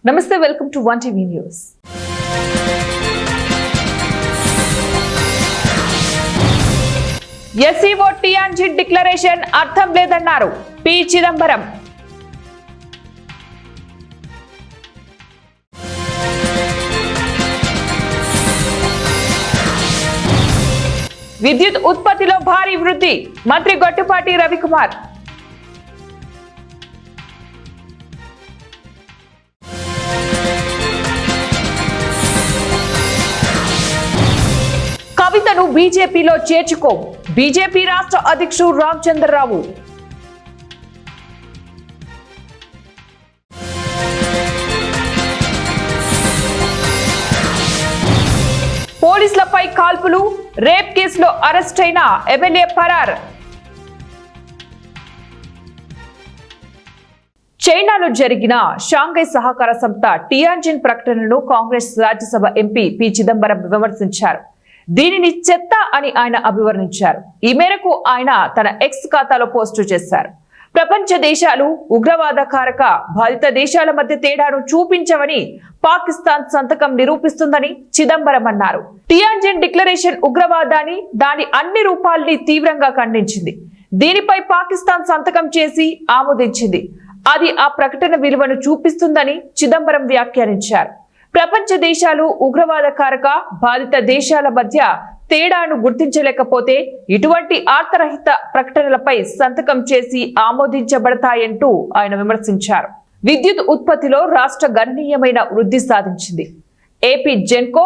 నమస్తే, welcome to 1TV news. SCO Tianjin declaration అర్థం లేదన్నారు పి. చిదంబరం. విద్యుత్ ఉత్పత్తిలో భారీ వృద్ధి, మంత్రి గొట్టిపాటి రవికుమార్. కవితను బీజేపీలో చేర్చుకో, బీజేపీ రాష్ట్ర అధ్యక్షుడు రామచంద్రరావు. పోలీసులపై కాల్పులు, రేప్ కేసులో అరెస్ట్ అయిన ఎమ్మెల్యే పరార్. చైనాలో జరిగిన షాంఘై సహకార సంస్థ టియాన్జిన్ ప్రకటనను కాంగ్రెస్ రాజ్యసభ ఎంపీ పి. చిదంబరం విమర్శించారు. దీనిని చెత్త అని ఆయన అభివర్ణించారు. ఈ మేరకు ఆయన తన ఎక్స్ ఖాతాలో పోస్టు చేశారు. ప్రపంచ దేశాలు ఉగ్రవాద కారక బాధిత దేశాల మధ్య తేడాను చూపించవని పాకిస్తాన్ సంతకం నిరూపిస్తుందని చిదంబరం అన్నారు. టియాన్జిన్ డిక్లరేషన్ ఉగ్రవాదాన్ని, దాని అన్ని రూపాల్ని తీవ్రంగా ఖండించింది. దీనిపై పాకిస్తాన్ సంతకం చేసి ఆమోదించింది. అది ఆ ప్రకటన విలువను చూపిస్తుందని చిదంబరం వ్యాఖ్యానించారు. ప్రపంచ దేశాలు ఉగ్రవాద కారక బాధిత దేశాల మధ్య తేడాను గుర్తించలేకపోతే ఇటువంటి అర్థరహిత ప్రకటనలపై సంతకం చేసి ఆమోదించబడతాయంటూ ఆయన విమర్శించారు. విద్యుత్ ఉత్పత్తిలో రాష్ట్ర గణనీయమైన వృద్ధి సాధించింది. ఏపీ జెన్కో,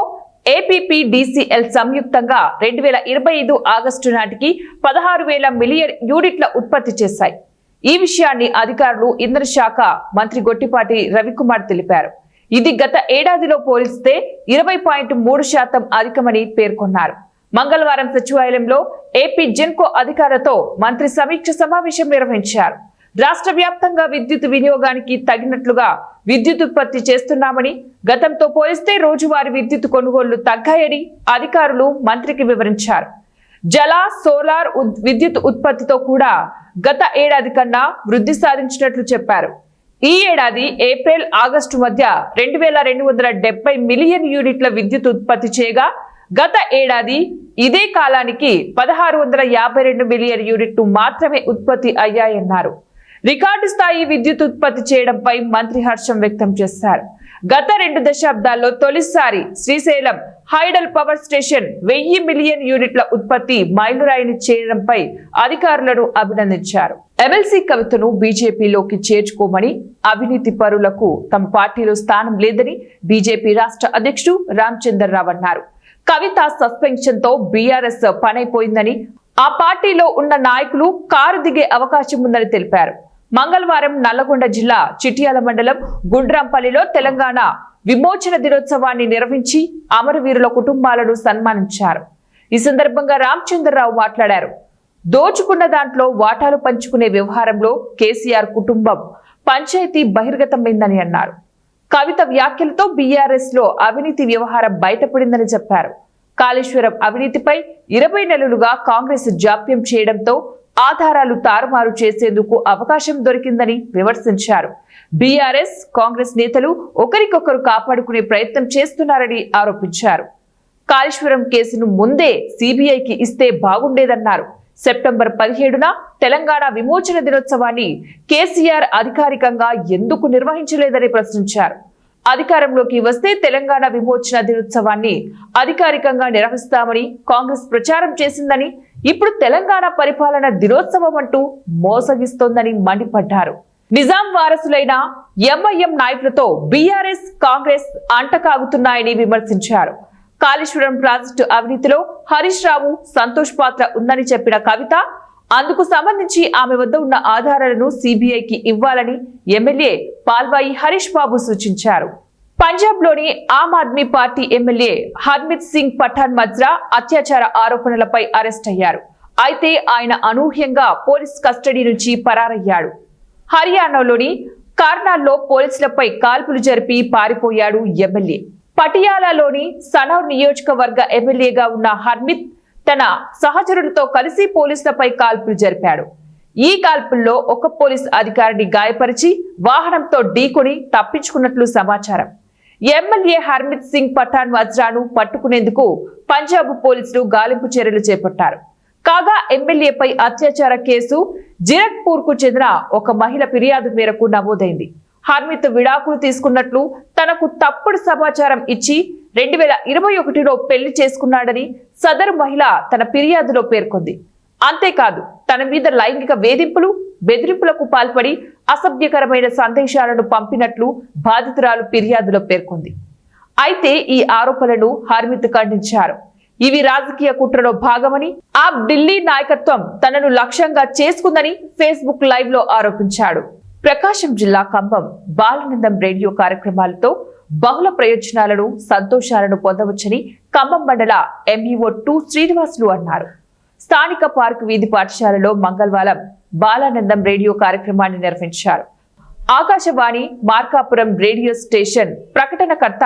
ఏపీపీడీసీఎల్ సంయుక్తంగా 2025 ఆగస్టు నాటికి 16,000 మిలియన్ యూనిట్ల ఉత్పత్తి చేశాయి. ఈ విషయాన్ని అధికారులు, ఇంధన శాఖ మంత్రి గొట్టిపాటి రవికుమార్ తెలిపారు. ఇది గత ఏడాదిలో పోలిస్తే 20.3% అధికమని పేర్కొన్నారు. మంగళవారం సచివాలయంలో ఏపీ జెన్కో అధికారులతో మంత్రి సమీక్ష సమావేశం నిర్వహించారు. రాష్ట్ర వ్యాప్తంగా విద్యుత్ వినియోగానికి తగినట్లుగా విద్యుత్ ఉత్పత్తి చేస్తున్నామని, గతంతో పోలిస్తే రోజువారీ విద్యుత్ కొనుగోళ్లు తగ్గాయని అధికారులు మంత్రికి వివరించారు. జల, సోలార్ విద్యుత్ ఉత్పత్తితో కూడా గత ఏడాది కన్నా వృద్ధి సాధించినట్లు చెప్పారు. ఈ ఏడాది ఏప్రిల్, ఆగస్టు మధ్య 2,270 మిలియన్ యూనిట్ల విద్యుత్ ఉత్పత్తి చేయగా గత ఏడాది ఇదే కాలానికి 1,652 మిలియన్ యూనిట్లు మాత్రమే ఉత్పత్తి అయ్యాయన్నారు. రికార్డు స్థాయి విద్యుత్ ఉత్పత్తి చేయడంపై మంత్రి హర్షం వ్యక్తం చేశారు. గత 2 దశాబ్దాల్లో తొలిసారి Srisailam hydel power station 1000 million యూనిట్ల ఉత్పత్తి మైలురాయిని చేయడంపై అధికారులను అభినందించారు. ఎమ్మెల్సీ కవితను బీజేపీలోకి చేర్చుకోమని, అవినీతి పరులకు తమ పార్టీలో స్థానం లేదని బీజేపీ రాష్ట్ర అధ్యక్షుడు రామచంద్రరావు అన్నారు. కవిత సస్పెన్షన్ తో బీఆర్ఎస్ పనైపోయిందని, ఆ పార్టీలో ఉన్న నాయకులు కారు దిగే అవకాశం ఉందని తెలిపారు. మంగళవారం నల్లగొండ జిల్లా చిట్యాల మండలం గుండ్రాంపల్లిలో తెలంగాణ విమోచన దినోత్సవాన్ని నిర్వహించి అమరవీరుల కుటుంబాలను సన్మానించారు. ఈ సందర్భంగా రామచంద్రరావు మాట్లాడారు. దోచుకున్న దాంట్లో వాటాలు పంచుకునే వ్యవహారంలో కేసీఆర్ కుటుంబం పంచాయతీ బహిర్గతమైందని అన్నారు. కవిత వ్యాఖ్యలతో బీఆర్ఎస్ లో అవినీతి వ్యవహారం బయటపడిందని చెప్పారు. కాళేశ్వరం అవినీతిపై 20 నెలలుగా కాంగ్రెస్ జాప్యం చేయడంతో ఆధారాలు తారుమారు చేసేందుకు అవకాశం దొరికిందని విమర్శించారు. బీఆర్ఎస్, కాంగ్రెస్ నేతలు ఒకరికొకరు కాపాడుకునే ప్రయత్నం చేస్తున్నారని ఆరోపించారు. కాళేశ్వరం కేసును ముందే సిబిఐకి ఇస్తే బాగుండేదన్నారు. సెప్టెంబర్ 17న తెలంగాణ విమోచన దినోత్సవాన్ని కేసీఆర్ అధికారికంగా ఎందుకు నిర్వహించలేదని ప్రశ్నించారు. అధికారంలోకి వస్తే తెలంగాణ విమోచన దినోత్సవాన్ని అధికారికంగా నిర్వహిస్తామని కాంగ్రెస్ ప్రచారం చేసిందని, ఇప్పుడు తెలంగాణ పరిపాలన దినోత్సవం అంటూ మోసగిస్తోందని మండిపడ్డారు. నిజాం వారసులైన ఎంఐఎం నాయకులతో బీఆర్ఎస్, కాంగ్రెస్ అంటకాగుతున్నాయని విమర్శించారు. కాళేశ్వరం ప్రాజెక్టు అవినీతిలో హరీష్ రావు, సంతోష్ పాత్ర ఉందని చెప్పిన కవిత అందుకు సంబంధించి ఆమె వద్ద ఉన్న ఆధారాలను సిబిఐకి ఇవ్వాలని ఎమ్మెల్యే పాల్వాయి హరీష్ బాబు సూచించారు. పంజాబ్ లోని ఆమ్ ఆద్మీ పార్టీ ఎమ్మెల్యే హర్మిత్ సింగ్ పఠాన్ మజ్రా అత్యాచార ఆరోపణలపై అరెస్ట్ అయ్యారు. అయితే ఆయన అనూహ్యంగా పోలీస్ కస్టడీ నుంచి పరారయ్యాడు. హర్యానాలోని కార్నాల్లో పోలీసులపై కాల్పులు జరిపి పారిపోయాడు ఎమ్మెల్యే. పటియాలాలోని సనౌర్ నియోజకవర్గ ఎమ్మెల్యేగా ఉన్న హర్మిత్ తన సహచరులతో కలిసి పోలీసులపై కాల్పులు జరిపాడు. ఈ కాల్పుల్లో ఒక పోలీస్ అధికారిని గాయపరిచి వాహనంతో ఢీకొని తప్పించుకున్నట్లు సమాచారం. ఎమ్మెల్యే హర్మిత్ సింగ్ పఠాన్ వజ్రాను పట్టుకునేందుకు పంజాబ్ పోలీసులు గాలింపు చర్యలు చేపట్టారు. కాగా ఎమ్మెల్యేపై అత్యాచార కేసు జీరక్పూర్ కు చెందిన ఒక మహిళ ఫిర్యాదు మేరకు నమోదైంది. హర్మిత్ విడాకులు తీసుకున్నట్లు తనకు తప్పుడు సమాచారం ఇచ్చి 2021లో పెళ్లి చేసుకున్నాడని సదరు మహిళ తన ఫిర్యాదులో పేర్కొంది. అంతేకాదు తన మీద లైంగిక వేధింపులు, బెదిరింపులకు పాల్పడి అసభ్యకరమైన సందేశాలను పంపినట్లు బాధితురాలు ఫిర్యాదులో పేర్కొంది. అయితే ఈ ఆరోపణలను హర్మిత్ ఖండించారు. ఇవి రాజకీయ కుట్రలో భాగమని, ఆ ఢిల్లీ నాయకత్వం తనను లక్ష్యంగా చేసుకుందని ఫేస్బుక్ లైవ్ లో ఆరోపించాడు. ప్రకాశం జిల్లా కంభం బాలానందం రేడియో కార్యక్రమాలతో బహుళ ప్రయోజనాలను, సంతోషాలను పొందవచ్చని కంభం మండల ఎంఈఓ 2 శ్రీనివాసులు అన్నారు. స్థానిక పార్క్ వీధి పాఠశాలలో మంగళవారం బాలానందం రేడియో కార్యక్రమాన్ని నిర్వహించారు. ఆకాశవాణి మార్కాపురం రేడియో స్టేషన్ ప్రకటనకర్త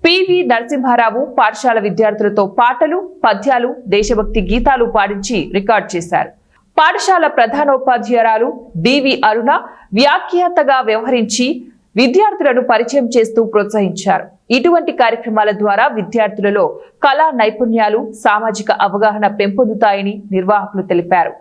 పివి నరసింహారావు పాఠశాల విద్యార్థులతో పాటలు, పద్యాలు, దేశభక్తి గీతాలు పాడించి రికార్డు చేశారు. పాఠశాల ప్రధానోపాధ్యాయురాలు డివి అరుణ వ్యాఖ్యాతగా వ్యవహరించి విద్యార్థులను పరిచయం చేస్తూ ప్రోత్సహించారు. ఇటువంటి కార్యక్రమాల ద్వారా విద్యార్థులలో కళా నైపుణ్యాలు, సామాజిక అవగాహన పెంపొందుతాయని నిర్వాహకులు తెలిపారు.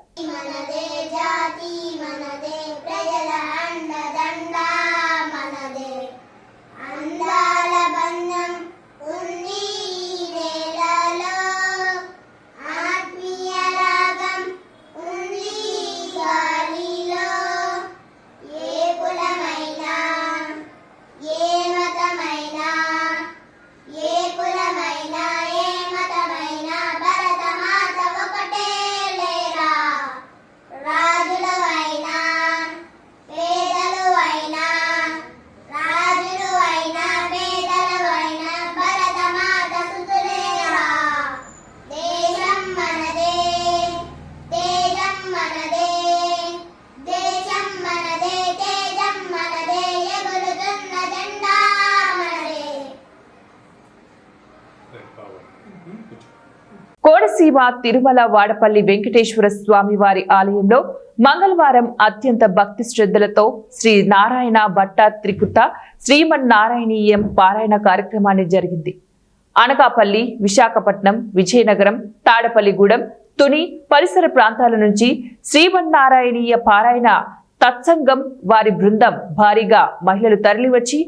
కోనసీమ తిరుమల వాడపల్లి వెంకటేశ్వర స్వామి వారి ఆలయంలో మంగళవారం అత్యంత భక్తి శ్రద్ధలతో శ్రీ నారాయణ భట్ట త్రికృత శ్రీమన్నారాయణీయం పారాయణ కార్యక్రమాన్ని జరిగింది. అనకాపల్లి, విశాఖపట్నం, విజయనగరం, తాడపల్లిగూడెం, తుని పరిసర ప్రాంతాల నుంచి శ్రీమన్నారాయణీయ పారాయణ తత్సంగం వారి బృందం భారీగా మహిళలు తరలివచ్చి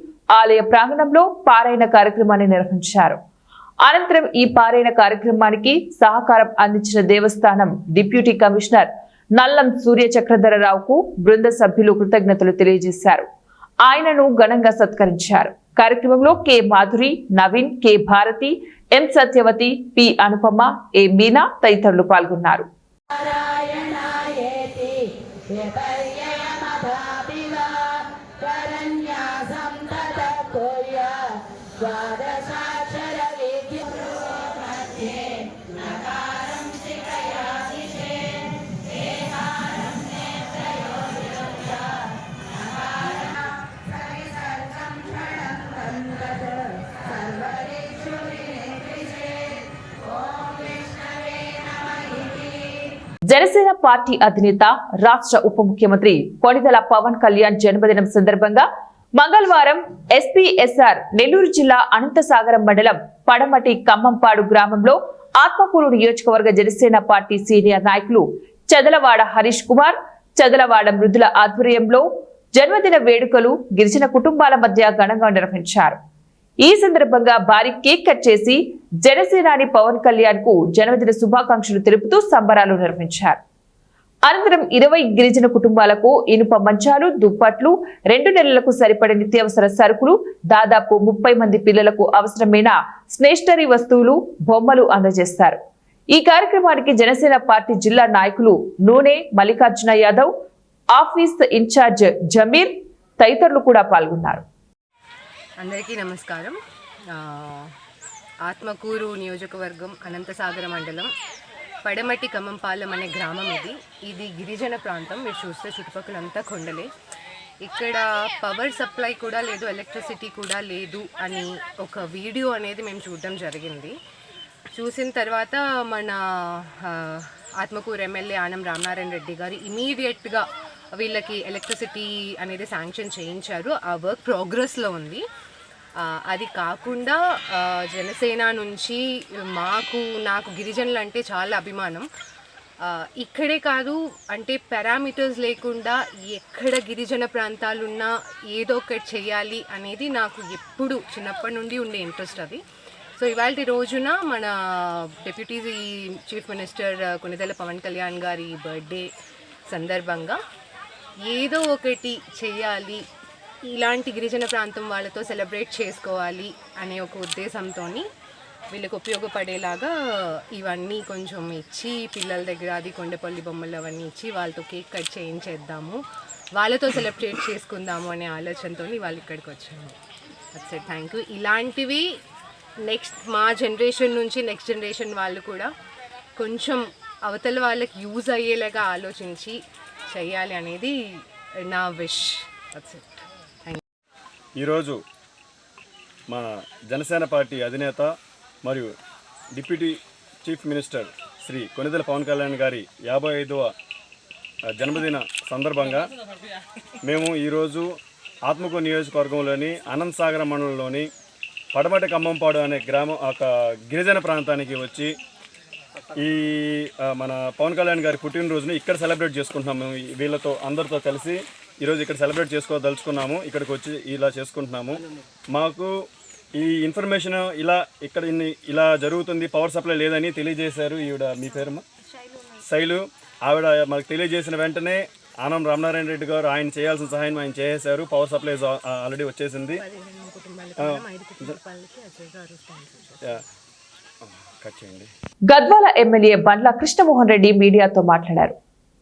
ఆలయ ప్రాంగణంలో పారాయణ కార్యక్రమాన్ని నిర్వహించారు. అనంతరం ఈ పారాయణ కార్యక్రమానికి సహకారం అందించిన దేవస్థానం డిప్యూటీ కమిషనర్ నల్లం సూర్య చక్రధరరావుకు బృంద సభ్యులు కృతజ్ఞతలు తెలియజేశారు. ఆయనను ఘనంగా సత్కరించారు. కార్యక్రమంలో కె మాధురి, నవీన్, కె భారతి, ఎం సత్యవతి, పి అనుపమ, ఏ మీనా తదితరులు పాల్గొన్నారు. జనసేన పార్టీ అధినేత, రాష్ట్ర ఉప ముఖ్యమంత్రి కొణిదెల పవన్ కళ్యాణ్ జన్మదినం సందర్భంగా మంగళవారం ఎస్పీఎస్ఆర్ నెల్లూరు జిల్లా అనంతసాగరం మండలం పడమటి కమ్మంపాడు గ్రామంలో ఆత్మకూరు నియోజకవర్గ జనసేన పార్టీ సీనియర్ నాయకులు చదలవాడ హరీష్ కుమార్, చదలవాడ మృదుల ఆధ్వర్యంలో జన్మదిన వేడుకలు గిరిజన కుటుంబాల మధ్య ఘనంగా నిర్వహించారు. ఈ సందర్భంగా భారీ కేక్ కట్ చేసి జనసేనాని పవన్ కళ్యాణ్ కు జన్మదిన శుభాకాంక్షలు తెలుపుతూ సంబరాలు నిర్వహించారు. అనంతరం 20 గిరిజన కుటుంబాలకు ఇనుప మంచాలు, దుప్పట్లు, 2 నెలలకు సరిపడే నిత్యావసర సరుకులు, దాదాపు 30 మంది పిల్లలకు అవసరమైన స్టేషనరీ వస్తువులు, బొమ్మలు అందజేస్తారు. ఈ కార్యక్రమానికి జనసేన పార్టీ జిల్లా నాయకులు నూనె మల్లికార్జున యాదవ్, ఆఫీస్ ఇన్ఛార్జ్ జమీర్ తదితరులు కూడా పాల్గొన్నారు. అందరికీ నమస్కారం. ఆత్మకూరు నియోజకవర్గం అనంతసాగర మండలం పడమటి కమ్మంపాలెం అనే గ్రామం ఇది గిరిజన ప్రాంతం. మీరు చూస్తే చుట్టుపక్కలంతా కొండలే. ఇక్కడ పవర్ సప్లై కూడా లేదు, ఎలక్ట్రిసిటీ కూడా లేదు అని ఒక వీడియో అనేది మేము చూడడం జరిగింది. చూసిన తర్వాత మన ఆత్మకూరు ఎమ్మెల్యే ఆనం రామనారాయణ రెడ్డి గారు ఇమీడియట్గా వీళ్ళకి ఎలక్ట్రిసిటీ అనేది శాంక్షన్ చేయించారు. ఆ వర్క్ ప్రోగ్రెస్లో ఉంది. అది కాకుండా జనసేన నుంచి నాకు గిరిజనులు అంటే చాలా అభిమానం. ఇక్కడే కాదు, అంటే పారామీటర్స్ లేకుండా ఎక్కడ గిరిజన ప్రాంతాలున్నా ఏదో ఒకటి చేయాలి అనేది నాకు ఎప్పుడు చిన్నప్పటి నుండి ఉండే ఇంట్రెస్ట్ అది. సో ఇవాళ రోజున మన deputy chief minister Konidela Pawan Kalyan గారి బర్త్డే సందర్భంగా ఏదో ఒకటి చేయాలి, ఇలాంటి గిరిజన ప్రాంతం వాళ్ళతో సెలబ్రేట్ చేసుకోవాలి అనే ఒక ఉద్దేశంతో వీళ్ళకి ఉపయోగపడేలాగా ఇవన్నీ కొంచెం ఇచ్చి, పిల్లల దగ్గర అది కొండపల్లి బొమ్మలు అవన్నీ ఇచ్చి వాళ్ళతో కేక్ కట్ చేయించేద్దాము, వాళ్ళతో సెలబ్రేట్ చేసుకుందాము అనే ఆలోచనతో వాళ్ళు ఇక్కడికి వచ్చాము. అచ్చే థ్యాంక్ యూ. ఇలాంటివి నెక్స్ట్ మా జనరేషన్ నుంచి నెక్స్ట్ జనరేషన్ వాళ్ళు కూడా కొంచెం అవతల వాళ్ళకి యూజ్ అయ్యేలాగా ఆలోచించి చేయాలి అనేది నా wish. That's it. Thank you. ఈరోజు మా జనసేన పార్టీ అధినేత మరియు deputy chief minister Shri Konidela Pawan Kalyan గారి 55వ జన్మదిన సందర్భంగా మేము ఈరోజు ఆత్మకూరు నియోజకవర్గంలోని అనంతసాగర మండలంలోని పడమటి ఖమ్మంపాడు అనే ఒక గిరిజన ప్రాంతానికి వచ్చి ఈ మన పవన్ కళ్యాణ్ గారి పుట్టినరోజుని ఇక్కడ సెలబ్రేట్ చేసుకుంటున్నాము. వీళ్ళతో అందరితో కలిసి ఈరోజు ఇక్కడ సెలబ్రేట్ చేసుకోదలుచుకున్నాము. ఇక్కడికి వచ్చి ఇలా చేసుకుంటున్నాము. మాకు ఈ ఇన్ఫర్మేషన్ ఇలా జరుగుతుంది, పవర్ సప్లై లేదని తెలియజేశారు. ఈవిడ మీ పేరమ్మా? శైలు. ఆవిడ మాకు తెలియజేసిన వెంటనే ఆనం రామనారాయణ రెడ్డి గారు ఆయన చేయాల్సిన సహాయం ఆయన చేసేశారు. పవర్ సప్లై ఆల్రెడీ వచ్చేసింది. గద్వాల ఎమ్మెల్యే బండ్ల కృష్ణమోహన్ రెడ్డి మీడియాతో మాట్లాడారు.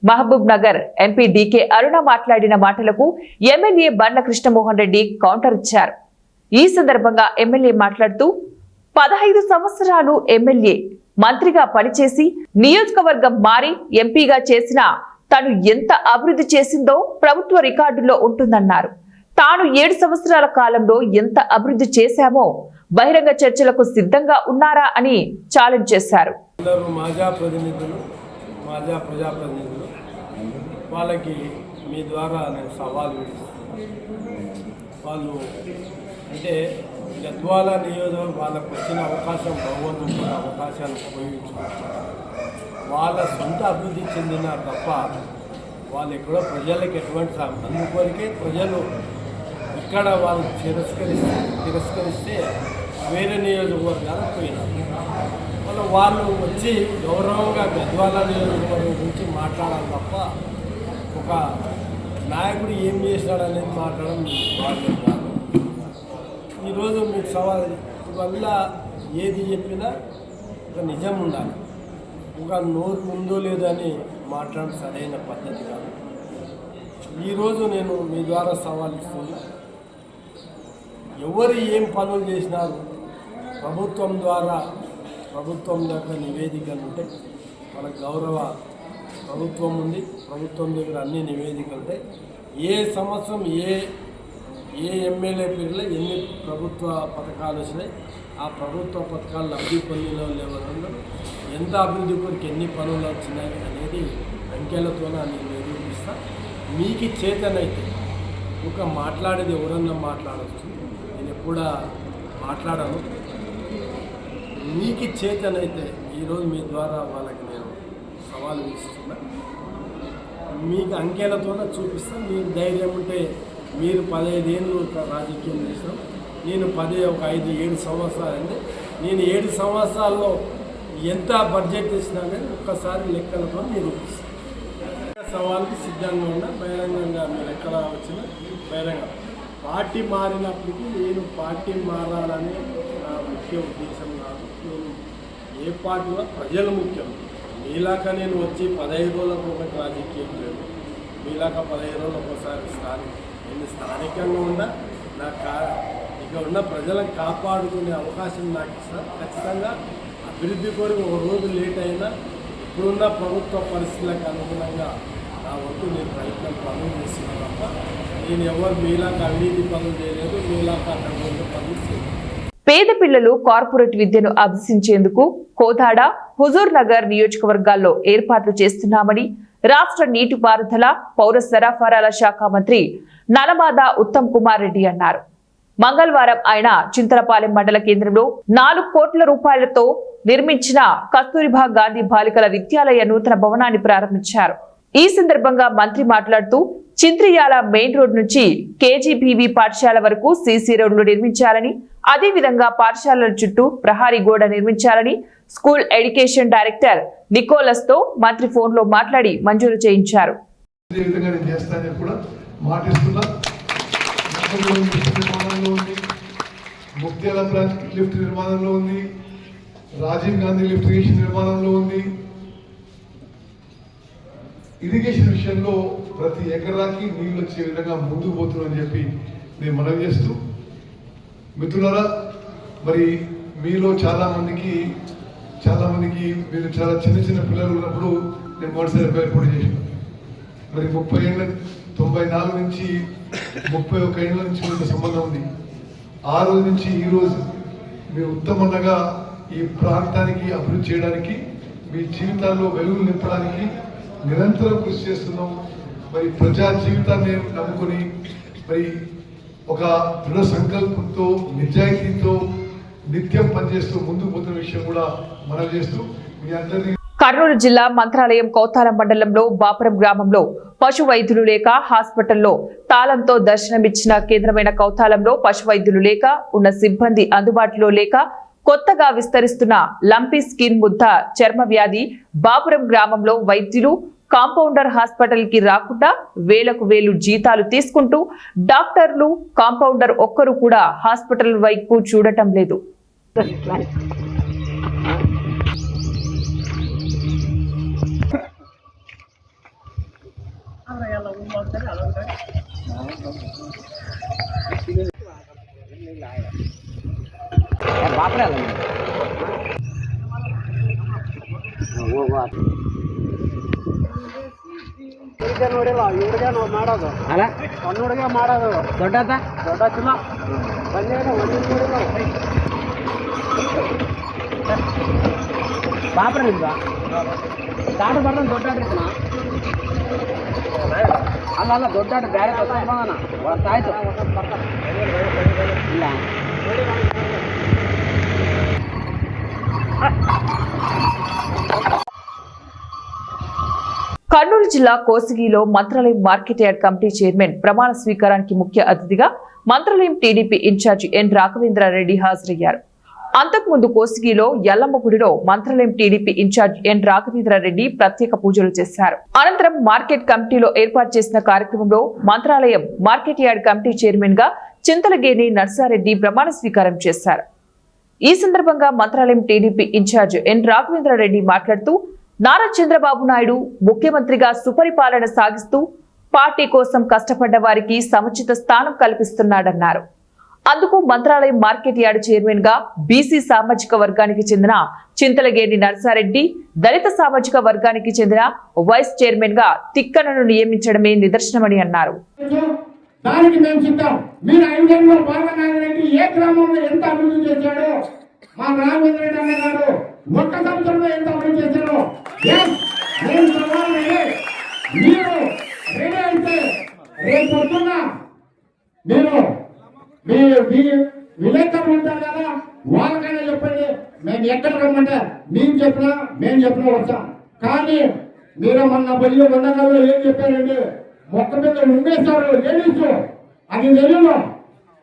మహబూబ్ నగర్ ఎంపీ డీకే అరుణ మాట్లాడిన మాటలకు ఎమ్మెల్యే బండ్ల కృష్ణమోహన్ రెడ్డి కౌంటర్ ఇచ్చారు. ఈ సందర్భంగా ఎమ్మెల్యే మాట్లాడుతూ 15 సంవత్సరాలు ఎమ్మెల్యే మంత్రిగా పనిచేసి నియోజకవర్గం మారి ఎంపీగా చేసిన తను ఎంత అభివృద్ధి చేసిందో ప్రభుత్వ రికార్డుల్లో ఉంటుందన్నారు. తాను 7 సంవత్సరాల కాలంలో ఎంత అభివృద్ధి చేశామో బహిరంగ చర్చలకు సిద్ధంగా ఉన్నారా అని ఛాలెంజ్ చేశారు. ప్రజాప్రతినిధులు వాళ్ళకి మీ ద్వారా నేను సవాల్ విడుస్తున్నాను. వాళ్ళు అంటే గద్వాల నియోజకవర్గం వాళ్ళకు వచ్చిన అవకాశం, భగవంతుడు అవకాశాన్ని ఉపయోగించుకుంటారు. వాళ్ళ సొంత అభివృద్ధి చెందిన తప్ప వాళ్ళు ఎక్కడో ప్రజలకు ఎటువంటి అందుకొరికే ప్రజలు ఇక్కడ వాళ్ళు తిరస్కరిస్తే వేరే నియోజకవర్గాలకు పోయినారు. వాళ్ళు వచ్చి గౌరవంగా గద్వాల నియోజకవర్గం గురించి మాట్లాడాలి తప్ప ఒక నాయకుడు ఏం చేశాడనేది మాట్లాడడం వాళ్ళు కాదు. ఈరోజు మీకు సవాల్ వల్ల ఏది చెప్పినా ఒక నిజం ఉండాలి. ఒక నోరు ఉందో లేదో అని మాట్లాడడం సరైన పద్ధతి కాదు. ఈరోజు నేను మీ ద్వారా సవాల్ ఇస్తున్నా. ఎవరు ఏం పనులు చేసినారు ప్రభుత్వం ద్వారా, ప్రభుత్వం దగ్గర నివేదికలు ఉంటాయి. మన గౌరవ ప్రభుత్వం ఉంది, ప్రభుత్వం దగ్గర అన్ని నివేదికలు ఉంటాయి. ఏ సంవత్సరం ఏ ఎమ్మెల్యే పేరులో ఎన్ని ప్రభుత్వ పథకాలు వచ్చినాయి, ఆ ప్రభుత్వ పథకాలు లబ్ధి పొందిన ఎవరందరూ ఎంత అభివృద్ధి కొరకు ఎన్ని పనులు వచ్చినాయి అనేది అంకెలతో నేను నిరూపిస్తా. మీకు చేతనైతే ఒక మాట్లాడేది ఎవరన్నా మాట్లాడవచ్చు, నేను ఎప్పుడా మాట్లాడను. మీకు చేతనైతే ఈరోజు మీ ద్వారా వాళ్ళకి నేను సవాలు ఇస్తున్నా. మీకు అంకెలతోనే చూపిస్తాను. మీకు ధైర్యం ఉంటే మీరు 15 ఏళ్ళు రాజకీయం చేసినాం, నేను 5-7 సంవత్సరాలు అంటే నేను 7 సంవత్సరాల్లో ఎంత బడ్జెట్ ఇచ్చినా కానీ ఒక్కసారి లెక్కలతో నిరూపిస్తాను. సవాల్కి సిద్ధంగా ఉన్నా. బహిరంగంగా మీరు ఎక్కడ వచ్చినా బహిరంగ పార్టీ మారినప్పటికీ నేను పార్టీ మారాలనే ముఖ్య ఉద్దేశం కాదు. నేను ఏ పార్టీలో ప్రజలు ముఖ్యం. మీలాగా నేను వచ్చి 15 రోజులకు ఒకటి రాజకీయం లేదు. మీలాగా 15 రోజులకు ఒకసారి నేను స్థానికంగా ఉన్నా. నాకు ఇక్కడ ఉన్న ప్రజలను కాపాడుకునే అవకాశం నాకు ఇస్తాను. ఖచ్చితంగా అభివృద్ధి కోరి ఒక రోజు లేట్ అయినా ఇప్పుడున్న ప్రభుత్వ పరిస్థితులకు అనుగుణంగా నా వంతు నేను పనులు చేస్తున్నాను తప్ప నేను ఎవరు మీలాగా అవినీతి పనులు చేయలేదు, మీలాగా అక్కడ పనులు చేయలేదు. పేద పిల్లలు కార్పొరేట్ విద్యను అభ్యసించేందుకు కోదాడ హుజూర్ నగర్ నియోజకవర్గాల్లో ఏర్పాట్లు చేస్తున్నామని రాష్ట్ర నీటిపారుదల పౌర సరఫరాల శాఖ మంత్రి నలమాద ఉత్తమ్ కుమార్ రెడ్డి అన్నారు. మంగళవారం ఆయన చింతలపాలెం మండల కేంద్రంలో 4 కోట్ల రూపాయలతో నిర్మించిన కస్తూరిబా గాంధీ బాలికల విద్యాలయ నూతన భవనాన్ని ప్రారంభించారు. ఈ సందర్భంగా మంత్రి మాట్లాడుతూ చింత్రియాల మెయిన్ రోడ్ నుంచి కేజీబీవీ పాఠశాల వరకు సీసీ రోడ్లు నిర్మించాలని, అదేవిధంగా పాఠశాలల చుట్టూ ప్రహారీ గోడ నిర్మించాలని స్కూల్ ఎడ్యుకేషన్ డైరెక్టర్ నికోలస్ తో మంత్రి ఫోన్ లో మాట్లాడి మంజూరు చేయించారు. రాజీవ్ గాంధీ లిఫ్ట్ ఇరిగేషన్ నిర్మాణంలో ఉంది. ఇరిగేషన్ విషయంలో ప్రతి ఎకరాకి నీళ్ళు వచ్చే విధంగా ముందుకు పోతుందని చెప్పి నేను మనవి చేస్తూ, మిత్రులారా, మరి మీలో చాలా మందికి మీరు చాలా చిన్న చిన్న పిల్లలు ఉన్నప్పుడు నేను మొదటిసారి ఏర్పాటు చేశాను. మరి 94 నుంచి 31 ఏళ్ళ నుంచి ఉన్న సంబంధం ఉంది. ఆ రోజు నుంచి ఈ రోజు మీరు ఉత్తమంగా ఈ ప్రాంతానికి అభివృద్ధి చేయడానికి, మీ జీవితాల్లో వెలుగులు నింపడానికి నిరంతరం కృషి చేస్తున్నాం. మరి ప్రజా జీవితాన్ని నమ్ముకొని మరి ఒక దృఢ సంకల్పంతో నిజాయితీతో నిత్యం పనిచేస్తూ ముందుకు పోతున్న విషయం కూడా మనం చేస్తూ మీ అందరినీ. కర్నూలు జిల్లా మంత్రాలయం కౌతాల మండలంలో బాపురం గ్రామంలో పశు వైద్యులు లేక హాస్పిటల్లో తాళంతో దర్శనమిచ్చిన కేంద్రమైన కౌతాలంలో పశు వైద్యులు లేక ఉన్న సిబ్బంది అందుబాటులో లేక కొత్తగా విస్తరిస్తున్న లంపీ స్కిన్ ముద్ద చర్మ వ్యాధి బాపురం గ్రామంలో వైద్యులు కాంపౌండర్ హాస్పిటల్ కి రాకుండా వేలకు వేలు జీతాలు తీసుకుంటూ డాక్టర్లు కాంపౌండర్ ఒక్కరు కూడా హాస్పిటల్ వైపు చూడటం లేదు. ಮಾಡೋದು ಅಲ್ಲ ಕಣ್ಣುಡುಗೆ ಮಾಡೋದು ದೊಡ್ಡ ಚುಲ ಬಾಪ್ರಿಂದ ದಾಡು ಬರ್ದ ದೊಡ್ಡ ಅಲ್ಲ ದೊಡ್ಡ ಬೇರೆ ಗೊತ್ತಾಯ್ತು ಇಲ್ಲ కర్నూలు జిల్లా కోసిగిలో Mantralayam market yard committee chairman ప్రమాణ స్వీకారానికి ముఖ్య అతిథిగా Mantralayam TDP incharge N Raghavendrareddy హాజరయ్యారు. అంతకుముందు కోసిగిలో యల్లమ్మ గుడిలో Mantralayam TDP incharge N Raghavendrareddy ప్రత్యేక పూజలు చేశారు. అనంతరం మార్కెట్ కమిటీలో ఏర్పాటు చేసిన కార్యక్రమంలో Mantralayam market yard committee chairman గా చింతలగేని నర్సారెడ్డి ప్రమాణ స్వీకారం చేశారు. ఈ సందర్భంగా Mantralayam TDP incharge N Raghavendrareddy మాట్లాడుతూ, నారా చంద్రబాబు నాయుడు ముఖ్యమంత్రిగా సుపరిపాలన సాగిస్తూ పార్టీ కోసం కష్టపడ్డ వారికి సముచిత స్థానం కల్పిస్తున్నాడన్నారు. అందుకు మంత్రాలయం మార్కెట్ యార్డ్ చైర్మన్ గా బీసీ సామాజిక వర్గానికి చెందిన చింతలగేని నర్సారెడ్డి, దళిత సామాజిక వర్గానికి చెందిన వైస్ చైర్మన్ గా తిక్కనను నియమించడమే నిదర్శనమని అన్నారు. దానికి మేము సిద్ధం. మీరు 5 ఏళ్ళలో బాలనాగిరెడ్డి ఏ గ్రామంలో ఎంత అభివృద్ధి చేశాడో మా రాఘవేంద్ర రెడ్డి అన్న గారు ఒక్క సంవత్సరంలో ఎంత అభివృద్ధి చేశారో నేను సవాల్ మీరు రెడీ అయితే రేపు పొద్దున్న మీరు మీ విలేకరులు ఉంటారు కదా, వాళ్ళకైనా చెప్పండి. మేము ఎక్కడ రమ్మంటే మేము చెప్పినా వస్తాం. కానీ మీరు మొన్న పోయి వందకాల్లో ఏం చెప్పారండి, మొక్క మీద ఉండేస్తారు లేడీస్, అది తెలియదు.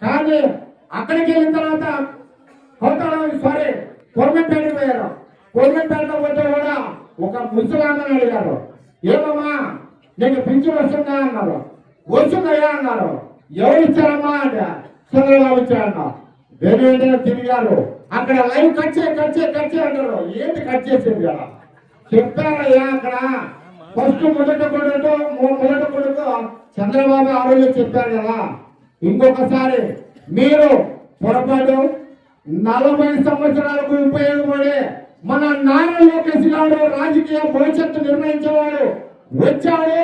కానీ అక్కడికి వెళ్ళిన తర్వాత కోర్మెంపేటకి పోయారు. కోర్మెంపేటలో పోతే కూడా ఒక ముసలాందని అడిగారు, ఏమమ్మా నీకు పింఛన్ వస్తుందా అన్నారు. వస్తుందయ్యా అన్నారు. ఎవరు ఇచ్చారమ్మా అంటే చంద్రబాబు ఇచ్చారన్నా. వెంటనే తిరిగారు. అక్కడ లైవ్ కట్ చేయి అంటారు. ఏంటి కట్ చేసేది కదా చెప్పారయ్యా. అక్కడ ఫస్ట్ మొదటి కొడుకు చంద్రబాబు ఆ రోజు చెప్పారు కదా. ఇంకొకసారి మీరు పొరపాటు 40 సంవత్సరాలకు ఉపయోగపడే మన నారా లోకేష్ గారు రాజకీయ భవిష్యత్తు నిర్ణయించేవాడు వచ్చాడు.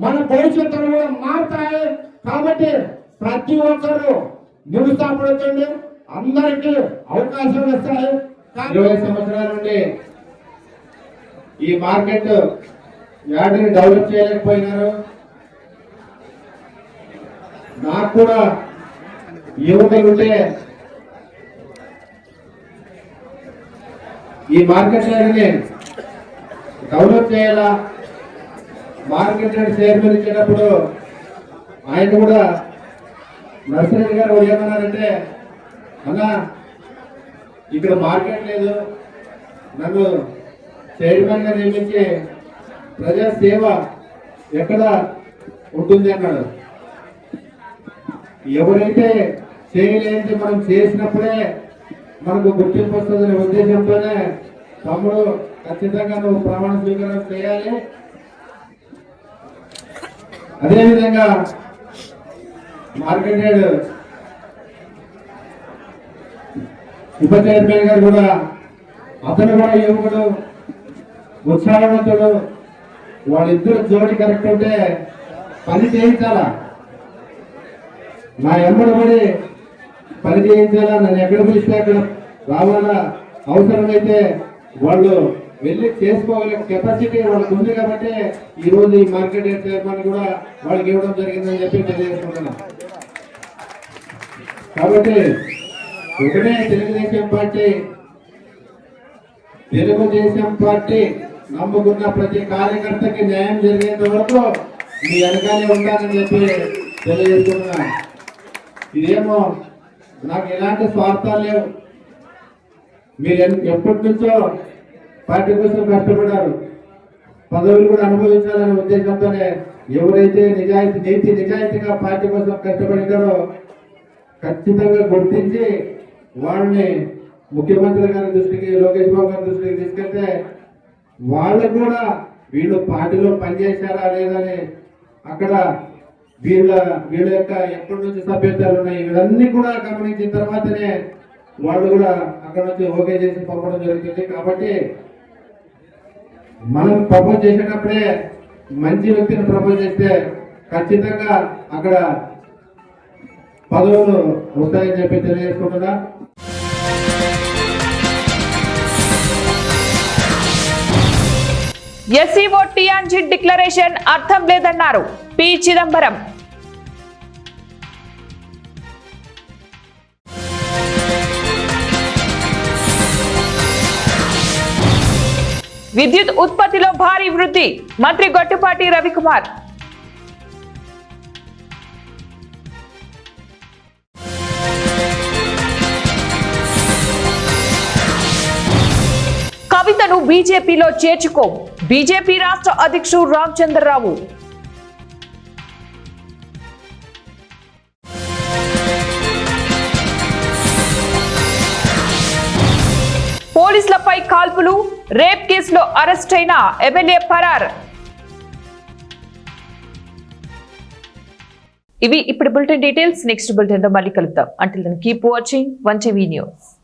మన భవిష్యత్తును కూడా మారుతాయి. కాబట్టి ప్రతి ఒక్కరు నిరుత్సాహపడుతుంది. అందరికీ అవకాశాలు వస్తాయి. 20 సంవత్సరాల నుండి ఈ మార్కెట్ యార్డ్ని డెవలప్ చేయలేకపోయినారు. నాకు కూడా యువకులు ఉంటే ఈ మార్కెట్ యార్డ్ని డెవలప్ చేయాలా, మార్కెట్ యార్డ్ చైర్మన్ ఇచ్చేటప్పుడు ఆయన కూడా నర్సరెడ్డి గారు ఏమన్నారంటే, అన్నా ఇక్కడ మార్కెట్ లేదు, నన్ను చైర్మన్ గా నియమించి ప్రజా సేవ ఎక్కడ ఉంటుంది అన్నాడు. ఎవరైతే చేయలేనిది మనం చేసినప్పుడే మనకు గుర్తింపు వస్తుందనే ఉద్దేశంతోనే తమ్ముడు ఖచ్చితంగా నువ్వు ప్రమాణ స్వీకారం చేయాలి. అదేవిధంగా మార్కెట్ యార్డ్ ఉప చైర్మన్ గారు కూడా, అతను కూడా యువకుడు, ఉత్సాహవంతుడు, వాళ్ళిద్దరు జోడి కరెక్ట్ ఉంటే పని చేయించాలా, నా ఎమ్మడి పడి పని చేయించాలా, నన్ను ఎక్కడ పిలిస్తే అక్కడ రావాలా, అవసరమైతే వాళ్ళు వెళ్ళి చేసుకోగల కెపాసిటీ వాళ్ళకు ఉంది కాబట్టి ఈ రోజు ఈ మార్కెట్ యార్డ్ చైర్మన్ కూడా వాళ్ళకి ఇవ్వడం జరిగిందని చెప్పి తెలియజేసుకుంటున్నాను. కాబట్టి ఒకటే తెలుగుదేశం పార్టీ నమ్ముకున్న ప్రతి కార్యకర్తకి న్యాయం జరిగేంత వరకు మీ వెనకాలే ఉంటానని చెప్పి తెలియజేస్తున్నా. ఇదేమో నాకు ఎలాంటి స్వార్థాలు లేవు. మీరు ఎప్పటి నుంచో పార్టీ కోసం కష్టపడ్డారు, పదవులు కూడా అనుభవించాలనే ఉద్దేశంతోనే ఎవరైతే నిజాయితీగా పార్టీ కోసం కష్టపడినారో ఖచ్చితంగా గుర్తించి వాళ్ళని ముఖ్యమంత్రి గారి దృష్టికి, లోకేష్ బాబు గారి దృష్టికి తీసుకెళ్తే వాళ్ళకు కూడా వీళ్ళు పార్టీలో పనిచేశారా లేదని అక్కడ వీళ్ళ యొక్క ఎప్పటి నుంచి సభ్యతలు ఉన్నాయి ఇవన్నీ కూడా గమనించిన తర్వాతనే వాళ్ళు కూడా అక్కడ నుంచి ఓకే చేసి పంపడం జరుగుతుంది. కాబట్టి మనం ప్రపోజ్ చేసేటప్పుడే మంచి వ్యక్తిని ప్రపోజ్ చేస్తే ఖచ్చితంగా అక్కడ పదవులు వస్తాయని చెప్పి తెలియజేసుకుంటున్నా. ఎస్సీఓ టియాన్జిన్ డిక్లరేషన్ అర్థం లేదన్నారు పి చిదంబరం. విద్యుత్ ఉత్పత్తిలో భారీ వృద్ధి, మంత్రి గొట్టిపాటి రవికుమార్. కవితను బీజేపీలో చేర్చుకో, బీజేపీ రాష్ట్ర అధ్యక్షుడు రామచంద్రరావు. పోలీసులపై కాల్పులు, రేప్ కేసులో అరెస్ట్ అయిన ఎమ్మెల్యే పరార్. ఇవి ఇప్పుడు బులెటిన్ డీటెయిల్స్. నెక్స్ట్ బులెటిన్ లో మళ్ళీ కలుద్దాం. Until then keep watching 1TV news.